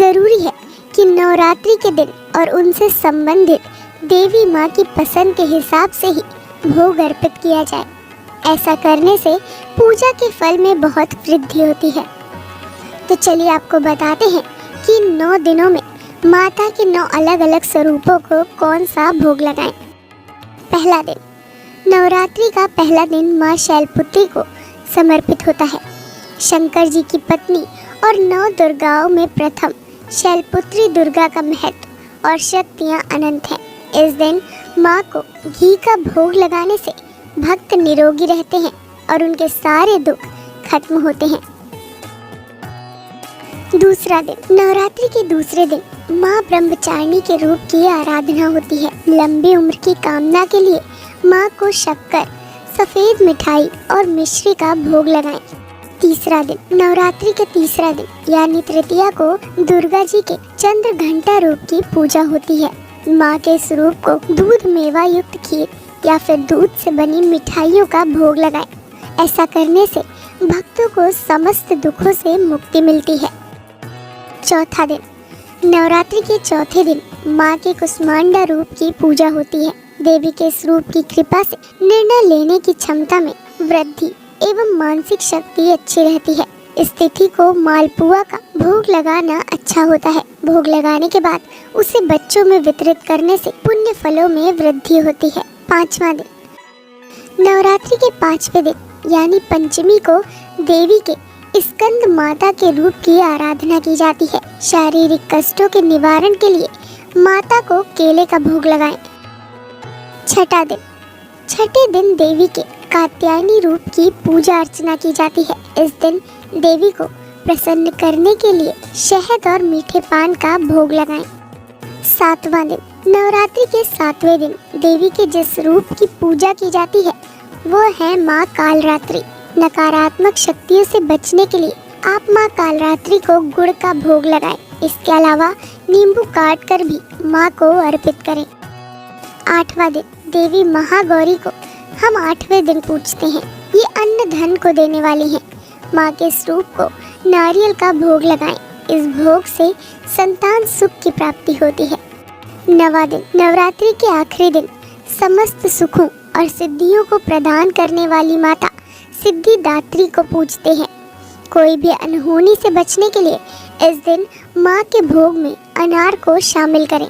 ज़रूरी है कि नवरात्रि के दिन और उनसे संबंधित देवी माँ की पसंद के हिसाब से ही भोग अर्पित किया जाए। ऐसा करने से पूजा के फल में बहुत वृद्धि होती है। तो चलिए आपको बताते हैं कि 9 दिनों में माता के 9 अलग अलग स्वरूपों को कौन सा भोग लगाएं। पहला दिन, नवरात्रि का पहला दिन माँ शैलपुत्री को समर्पित होता है। शंकर जी की पत्नी और 9 दुर्गाओं में प्रथम शैलपुत्री दुर्गा का महत्व और शक्तियाँ अनंत हैं। इस दिन माँ को घी का भोग लगाने से भक्त निरोगी रहते हैं और उनके सारे दुख खत्म होते हैं। दूसरा दिन, नवरात्रि के दूसरे दिन माँ ब्रह्मचारिणी के रूप की आराधना होती है। लंबी उम्र की कामना के लिए माँ को शक्कर, सफ़ेद मिठाई और मिश्री का भोग लगाएं। तीसरा दिन, नवरात्रि के तीसरा दिन यानी तृतीया को दुर्गा जी के चंद्र घंटा रूप की पूजा होती है। माँ के स्वरूप को दूध मेवा युक्त खीर या फिर दूध से बनी मिठाइयों का भोग लगाएं। ऐसा करने से भक्तों को समस्त दुखों से मुक्ति मिलती है। चौथा दिन, नवरात्रि के चौथे दिन माँ के कुष्मांडा रूप की पूजा होती है। देवी के स्वरूप की कृपा से निर्णय लेने की क्षमता में वृद्धि एवं मानसिक शक्ति अच्छी रहती है। इस तिथि को मालपुआ का भोग लगाना अच्छा होता है। भोग लगाने के बाद उसे बच्चों में वितरित करने से पुण्य फलों में वृद्धि होती है। पांचवा दिन, नवरात्रि के 5वें दिन यानी पंचमी को देवी के स्कंद माता के रूप की आराधना की जाती है। शारीरिक कष्टों के निवारण के लिए माता को केले का भोग लगाएं। छठा दिन, छठे दिन देवी के कात्यायनी रूप की पूजा अर्चना की जाती है। इस दिन देवी को प्रसन्न करने के लिए शहद और मीठे पान का भोग लगाएं। सातवां दिन, नवरात्रि के 7वें दिन देवी के जिस रूप की पूजा की जाती है वो है माँ कालरात्रि। नकारात्मक शक्तियों से बचने के लिए आप माँ कालरात्रि को गुड़ का भोग लगाएं। इसके अलावा नींबू काट कर भी माँ को अर्पित करें। 8वां दिन, देवी महागौरी को हम 8वें दिन पूजते हैं। ये अन्न धन को देने वाली हैं। माँ के स्वरूप को नारियल का भोग लगाएं। इस भोग से संतान सुख की प्राप्ति होती है। 9वां दिन, नवरात्रि के आखिरी दिन समस्त सुखों और सिद्धियों को प्रदान करने वाली माता सिद्धिदात्री को पूजते हैं। कोई भी अनहोनी से बचने के लिए इस दिन माँ के भोग में अनार को शामिल करें।